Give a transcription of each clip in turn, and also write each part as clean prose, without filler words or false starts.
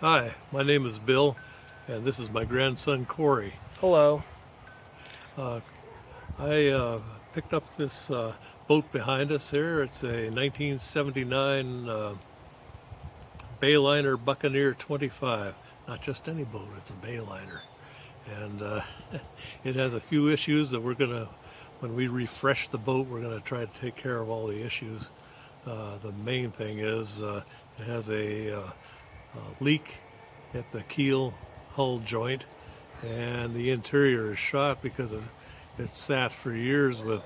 Hi, my name is Bill, and this is my grandson Corey. Hello. I picked up this boat behind us here. It's a 1979 Bayliner Buccaneer 25. Not just any boat, it's a Bayliner. And it has a few issues that when we refresh the boat, we're going to try to take care of all the issues. The main thing is it has a leak at the keel hull joint, and the interior is shot because it sat for years with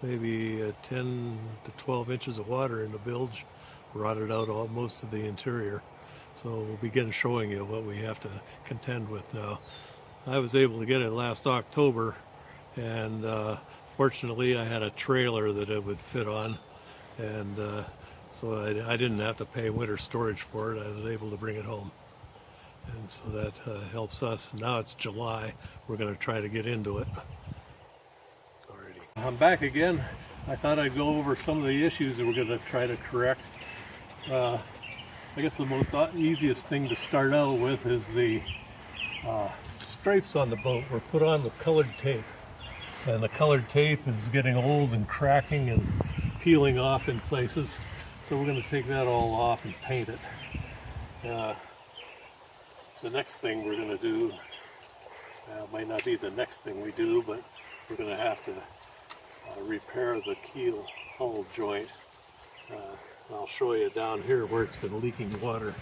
maybe 10 to 12 inches of water in the bilge, rotted out most of the interior. So we'll begin showing you what we have to contend with now. I was able to get it last October, and fortunately I had a trailer that it would fit on, and so I didn't have to pay winter storage for it. I was able to bring it home, and so that helps us. Now it's July. We're going to try to get into it. Alrighty. I'm back again. I thought I'd go over some of the issues that we're going to try to correct. I guess the most easiest thing to start out with is the stripes on the boat were put on with colored tape, and the colored tape is getting old and cracking and peeling off in places. So we're going to take that all off and paint it. The next thing we're going to do, might not be the next thing we do, but we're going to have to repair the keel hull joint. I'll show you down here where it's been leaking water.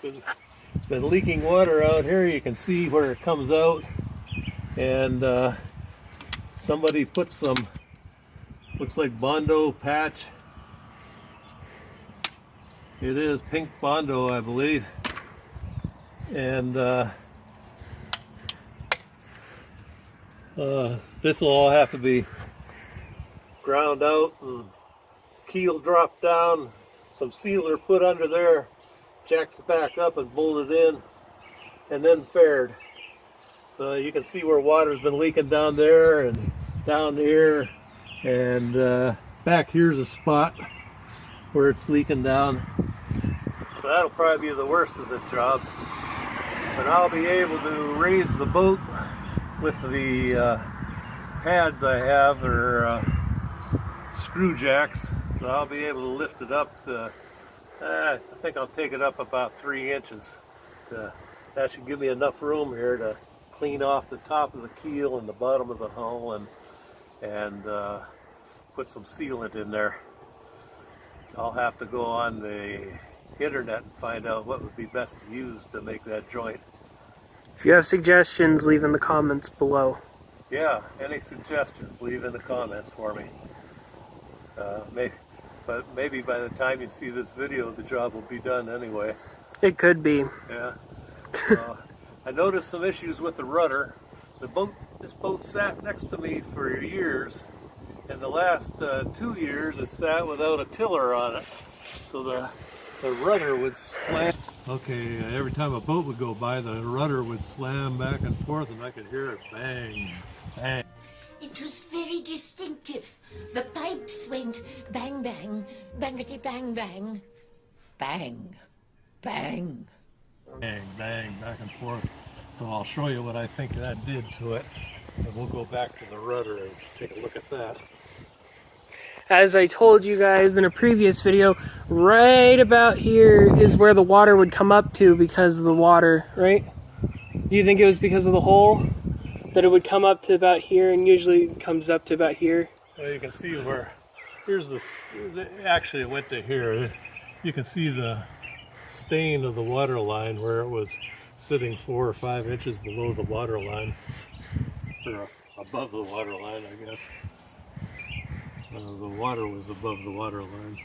It's been leaking water out here. You can see where it comes out, and somebody put some, looks like Bondo patch. It is pink Bondo, I believe, and this will all have to be ground out and keel dropped down, some sealer put under there, jacked back up and bolted in, and then faired. So you can see where water's been leaking down there and down here, and back here's a spot where it's leaking down. So that'll probably be the worst of the job. But I'll be able to raise the boat with the pads I have, or screw jacks. So I'll be able to lift it up to, I think I'll take it up about 3 inches. That should give me enough room here to clean off the top of the keel and the bottom of the hull, and put some sealant in there. I'll have to go on the internet and find out what would be best to use to make that joint. If you have suggestions, leave in the comments below. Yeah, any suggestions, leave in the comments for me. But maybe by the time you see this video, the job will be done anyway. It could be. Yeah. I noticed some issues with the rudder. This boat sat next to me for years. In the last 2 years, it sat without a tiller on it. So the rudder would slam. Okay, every time a boat would go by, the rudder would slam back and forth, and I could hear it bang, bang. It was very distinctive. The pipes went bang, bang, bangety, bang, bang, bang, bang. Bang, bang, back and forth. So I'll show you what I think that did to it. And we'll go back to the rudder and take a look at that. As I told you guys in a previous video, right about here is where the water would come up to because of the water, right? Do you think it was because of the hole that it would come up to about here, and usually it comes up to about here? Well, you can see where, here's actually it went to here. You can see the stain of the water line where it was sitting 4 or 5 inches below the water line, or above the water line, I guess. The water was above the water line.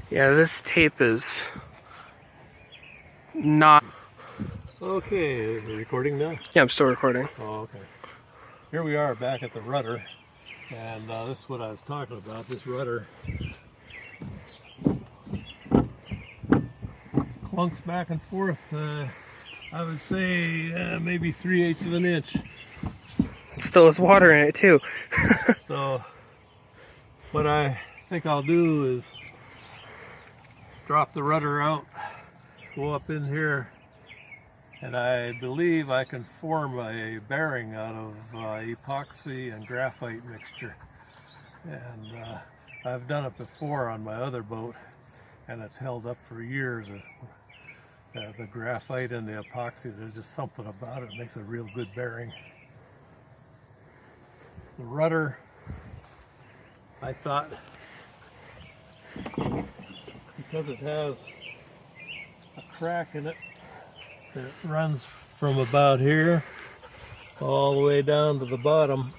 Yeah, this tape is not... Okay, recording now? Yeah, I'm still recording. Oh, okay. Here we are back at the rudder, and this is what I was talking about, this rudder clunks back and forth. I would say maybe 3/8 of an inch. Still has water in it too. So what I think I'll do is drop the rudder out, go up in here, and I believe I can form a bearing out of epoxy and graphite mixture. And I've done it before on my other boat, and it's held up for years. The graphite and the epoxy, there's just something about it that makes a real good bearing. The rudder, I thought, because it has a crack in it that runs from about here all the way down to the bottom,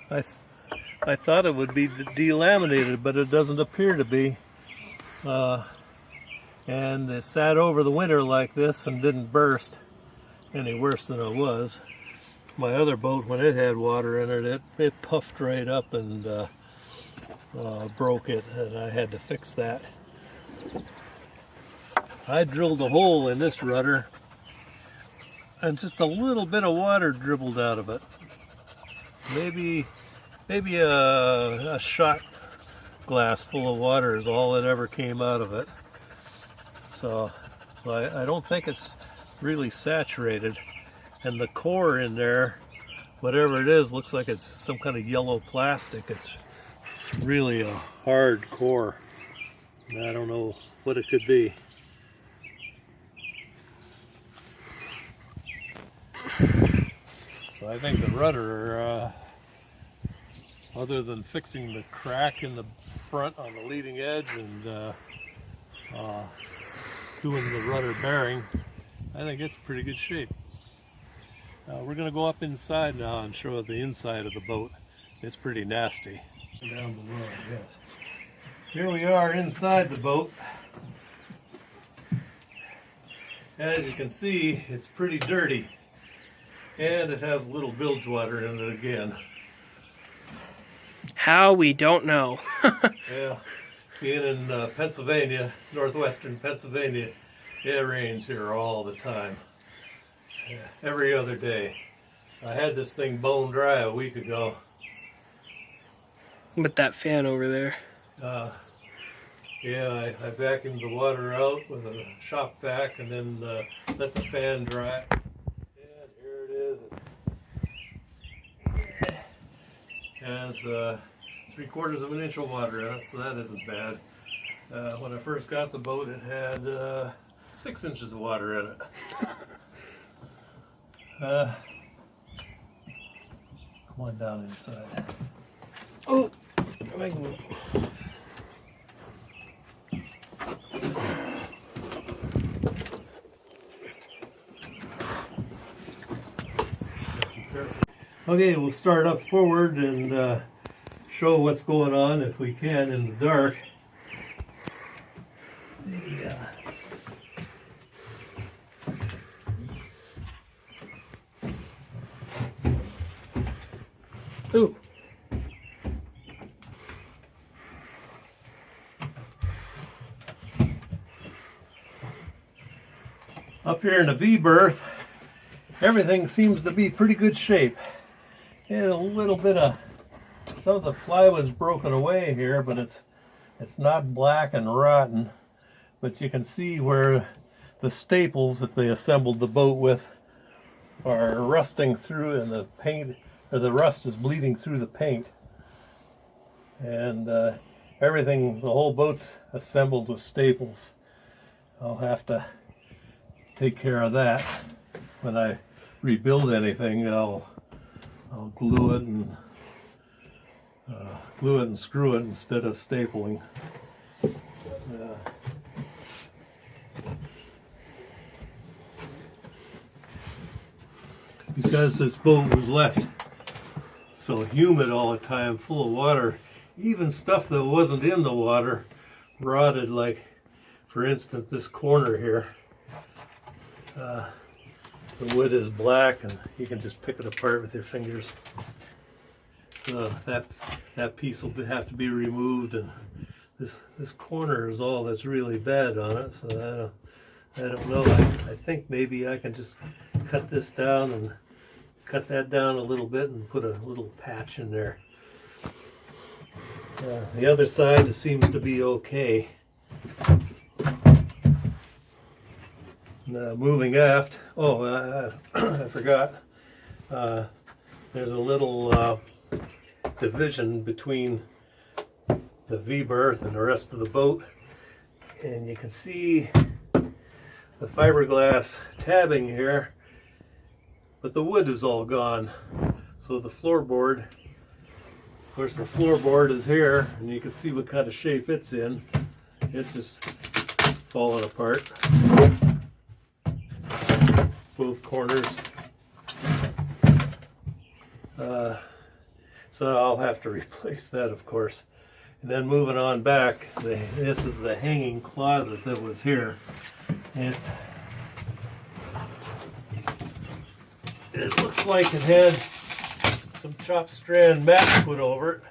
I thought it would be delaminated, but it doesn't appear to be. And it sat over the winter like this and didn't burst any worse than it was. My other boat, when it had water in it, it puffed right up and broke it, and I had to fix that. I drilled a hole in this rudder, and just a little bit of water dribbled out of it. Maybe a shot glass full of water is all that ever came out of it. So I don't think it's really saturated. And the core in there, whatever it is, looks like it's some kind of yellow plastic. It's really a hard core. I don't know what it could be. So I think the rudder, other than fixing the crack in the front on the leading edge and doing the rudder bearing, I think it's pretty good shape. We're going to go up inside now and show the inside of the boat. It's pretty nasty. Down below, yes. Here we are inside the boat. As you can see, it's pretty dirty, and it has a little bilge water in it again. How, we don't know. Yeah, being in Pennsylvania, northwestern Pennsylvania, it rains here all the time. Yeah, every other day. I had this thing bone dry a week ago. With that fan over there. Yeah, I vacuumed the water out with a shop vac and then let the fan dry. And here it is. It has 3/4 of an inch of water in it, so that isn't bad. When I first got the boat, it had 6 inches of water in it. Come on down inside. Oh, I can move. Okay, we'll start up forward and show what's going on if we can in the dark. Yeah. Ooh. Up here in the V berth, everything seems to be pretty good shape. And a little bit of, some of the plywood's broken away here, but it's not black and rotten. But you can see where the staples that they assembled the boat with are rusting through, and the paint, or the rust is bleeding through the paint. And everything, the whole boat's assembled with staples. I'll have to take care of that. When I rebuild anything, I'll glue it and screw it instead of stapling. Because this boat was left so humid all the time, full of water, even stuff that wasn't in the water rotted, like for instance this corner here. The wood is black and you can just pick it apart with your fingers. So that piece will have to be removed, and this corner is all that's really bad on it, so I don't know. I think maybe I can just cut this down and cut that down a little bit and put a little patch in there. The other side seems to be okay. Moving aft, I forgot. There's a little division between the V-berth and the rest of the boat, and you can see the fiberglass tabbing here, but the wood is all gone. So the floorboard, of course the floorboard is here, and you can see what kind of shape it's in. It's just falling apart. Both corners. So I'll have to replace that, of course. And then moving on back, this is the hanging closet that was here. It looks like it had some chopped strand mat put over it.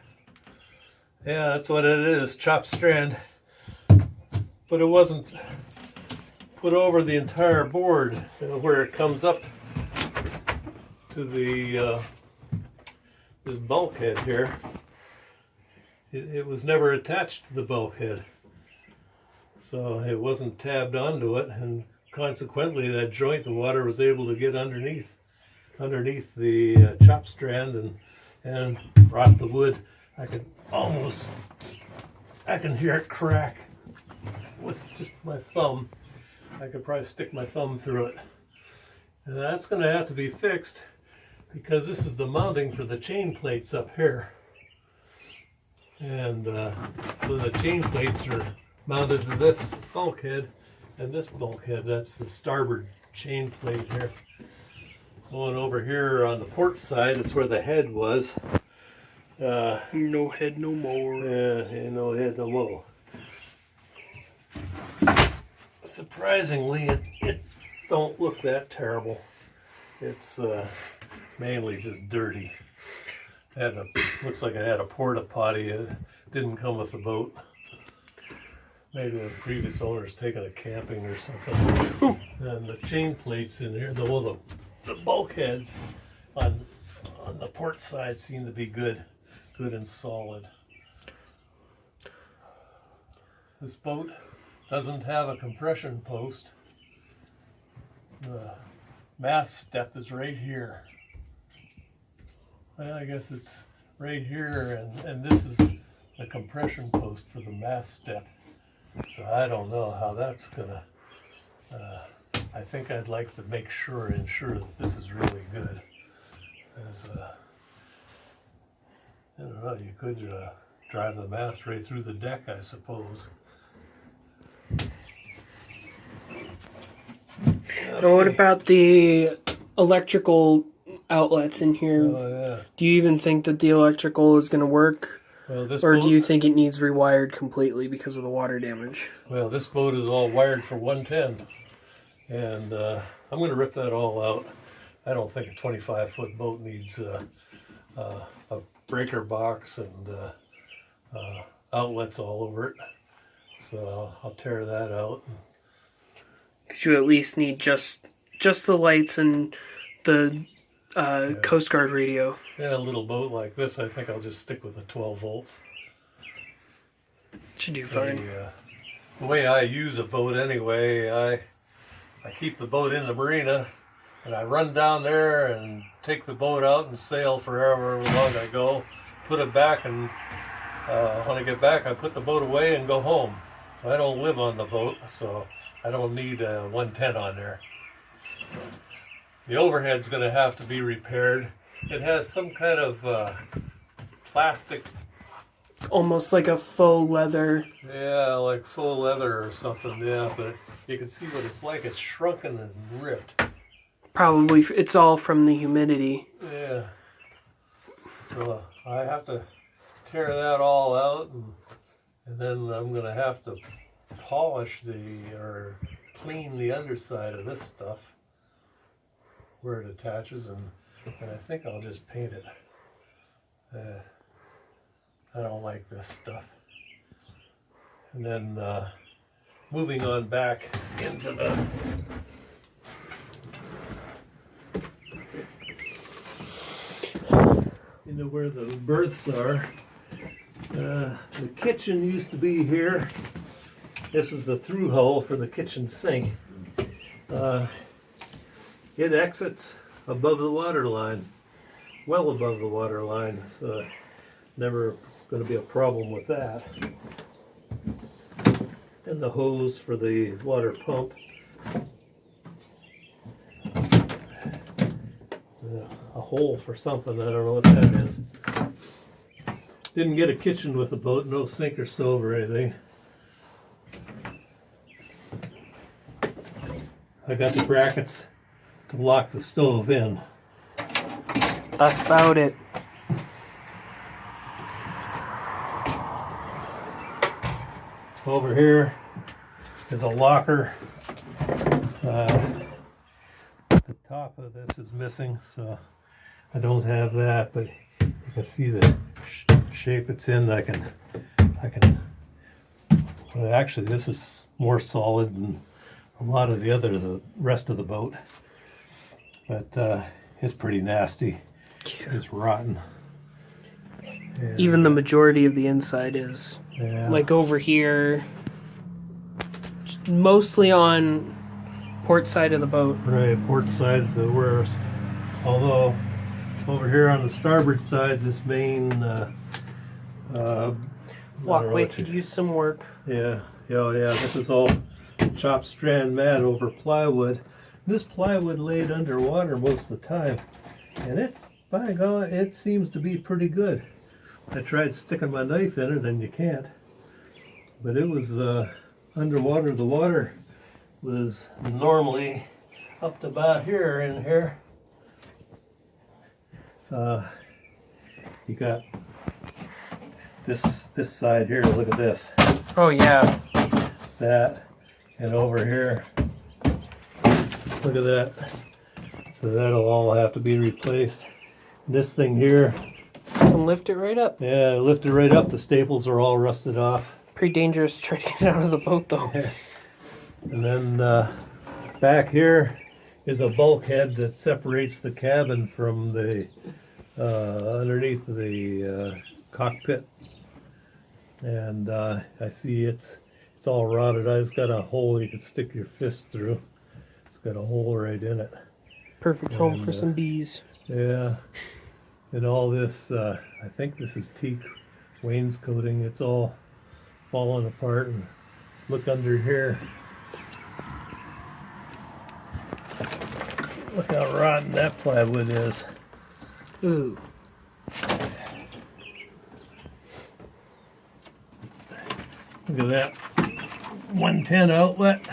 Yeah, that's what it is, chopped strand. But it wasn't put over the entire board where it comes up to the this bulkhead here. It was never attached to the bulkhead, so it wasn't tabbed onto it, and consequently that joint, the water was able to get underneath the chop strand and rot the wood. I can hear it crack with just my thumb. I could probably stick my thumb through it, and that's going to have to be fixed because this is the mounting for the chain plates up here. And so the chain plates are mounted to this bulkhead and this bulkhead. That's the starboard chain plate here. Going over here on the port side, it's where the head was. No head, no more. Yeah, no head, no more. Surprisingly, it don't look that terrible. It's mainly just dirty. Looks like it had a porta potty. It didn't come with the boat. Maybe the previous owner's taken it camping or something. And the chain plates in here, the bulkheads on the port side seem to be good and solid. This boat doesn't have a compression post. The mast step is right here. Well, I guess it's right here, and this is the compression post for the mast step. So I don't know how that's gonna. I think I'd like to ensure that this is really good. As I don't know, you could drive the mast right through the deck, I suppose. Now, what about the electrical outlets in here? Oh, yeah. Do you even think that the electrical is going to work? Well, or do you think it needs rewired completely because of the water damage? Well, this boat is all wired for 110. And I'm going to rip that all out. I don't think a 25-foot boat needs a breaker box and outlets all over it. So I'll tear that out. Because you at least need just the lights and the Coast Guard radio. Yeah, a little boat like this, I think I'll just stick with the 12 volts. Should do fine. The way I use a boat anyway, I keep the boat in the marina, and I run down there and take the boat out and sail for however long I go, put it back, and when I get back I put the boat away and go home. So I don't live on the boat, so I don't need a 110 on there. The overhead's going to have to be repaired. It has some kind of plastic. Almost like a faux leather. Yeah, like faux leather or something, yeah, but you can see what it's like. It's shrunken and ripped. Probably it's all from the humidity. Yeah. So I have to tear that all out, and then I'm going to have to polish or clean the underside of this stuff where it attaches, and I think I'll just paint it. I don't like this stuff. And then moving on back into where the berths are. The kitchen used to be here. This is the through hole for the kitchen sink. It exits above the water line, well above the water line, so never going to be a problem with that. And the hose for the water pump. A hole for something, I don't know what that is. Didn't get a kitchen with the boat, no sink or stove or anything. I got the brackets to lock the stove in. That's about it. Over here is a locker. The top of this is missing, so I don't have that, but you can see the shape it's in. I can well, actually this is more solid than a lot of the rest of the boat, but it's pretty nasty. It's rotten. And even the majority of the inside is. yeah. Like over here, mostly on port side of the boat. Right, port side's the worst. Although over here on the starboard side, this main Walkway could use some work. yeah, this is all chopped strand mat over plywood. This plywood laid underwater most of the time, and it, by God, it seems to be pretty good. I tried sticking my knife in it, and you can't. But it was underwater. The water was normally up to about here in here. You got this side here. Look at this. Oh yeah. That, and over here. Look at that. So that'll all have to be replaced. This thing here. And lift it right up. Yeah, lift it right up. The staples are all rusted off. Pretty dangerous to try to get out of the boat though. And then back here is a bulkhead that separates the cabin from the underneath the cockpit. And I see it's all rotted out. It's got a hole you could stick your fist through. It's got a hole right in it. Perfect home for some bees. Yeah. And all this, I think this is teak wainscoting. It's all falling apart. And look under here. Look how rotten that plywood is. Ooh. Look at that 110 outlet.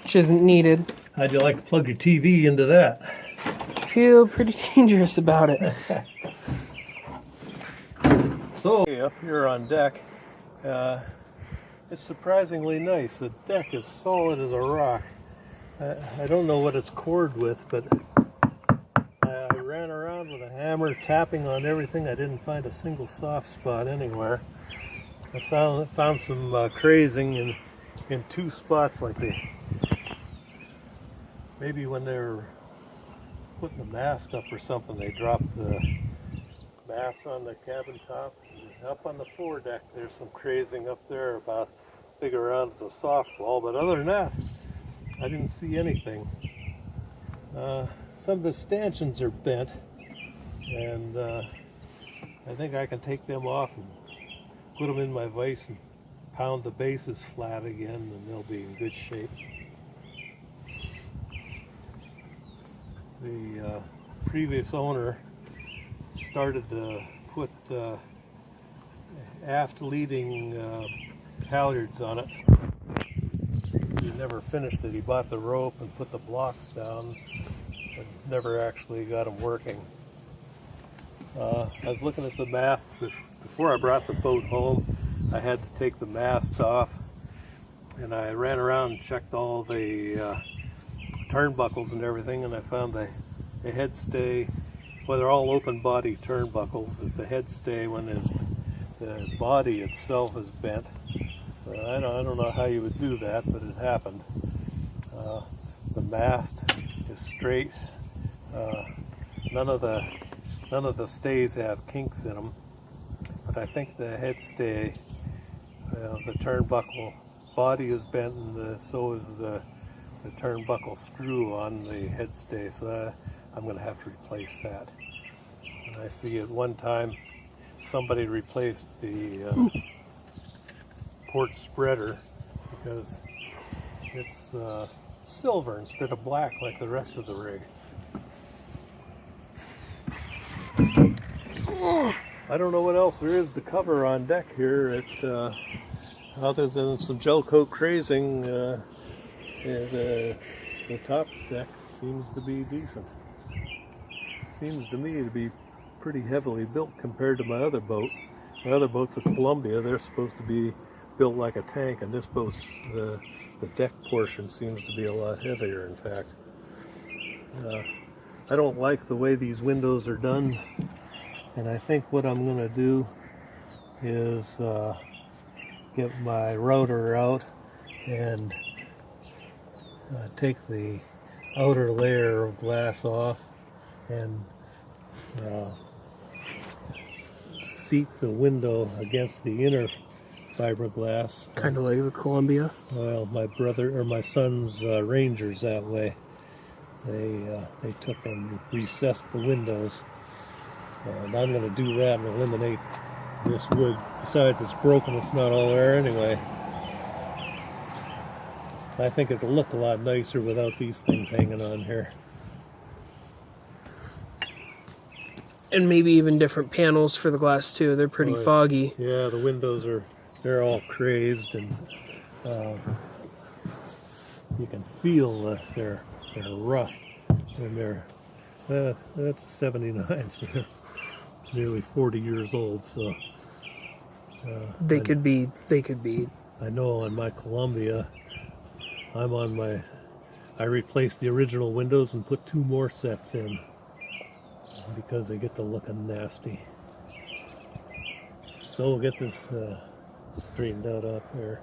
Which isn't needed. How'd you like to plug your TV into that? Feel pretty dangerous about it. So up here on deck, it's surprisingly nice. The deck is solid as a rock. I don't know what it's cored with, but I ran around with a hammer tapping on everything. I didn't find a single soft spot anywhere. I found some crazing in two spots, like maybe when they were putting the mast up or something, they dropped the mast on the cabin top. And up on the foredeck, there's some crazing up there about big around as a softball, but other than that, I didn't see anything. Some of the stanchions are bent, and I think I can take them off and put them in my vise and pound the bases flat again, and they'll be in good shape. The previous owner started to put aft leading halyards on it. He never finished it. He bought the rope and put the blocks down, but never actually got them working. I was looking at the mast before I brought the boat home. I had to take the mast off, and I ran around and checked all the turnbuckles and everything, and I found the head stay, well, they're all open body turnbuckles. The head stay, when the body itself is bent, So I don't know how you would do that, but it happened. The mast is straight. None of the stays have kinks in them, but I think the head stay, the turnbuckle body is bent, and so is the turnbuckle screw on the head stay. So I'm going to have to replace that. And I see at one time somebody replaced the port spreader because it's silver instead of black like the rest of the rig. I don't know what else there is to cover on deck here. Other than some gel coat crazing, the top deck seems to be decent. Seems to me to be pretty heavily built compared to my other boat. My other boat's a Columbia. They're supposed to be built like a tank, and this boat's the deck portion seems to be a lot heavier, in fact. I don't like the way these windows are done, and I think what I'm going to do is get my router out and take the outer layer of glass off and seat the window against the inner fiberglass. Kind of like the Columbia. Well, my son's Rangers that way. They took and recessed the windows, and I'm going to do that and eliminate this wood. Besides, it's broken; it's not all there anyway. I think it'll look a lot nicer without these things hanging on here. And maybe even different panels for the glass too. They're pretty foggy. Yeah, the windows they're all crazed, and you can feel that they're rough, and that's a 79, so they're nearly 40 years old. So They could be. I know on my Columbia, I replaced the original windows and put 2 more sets in because they get to looking nasty. So we'll get this straightened out up there.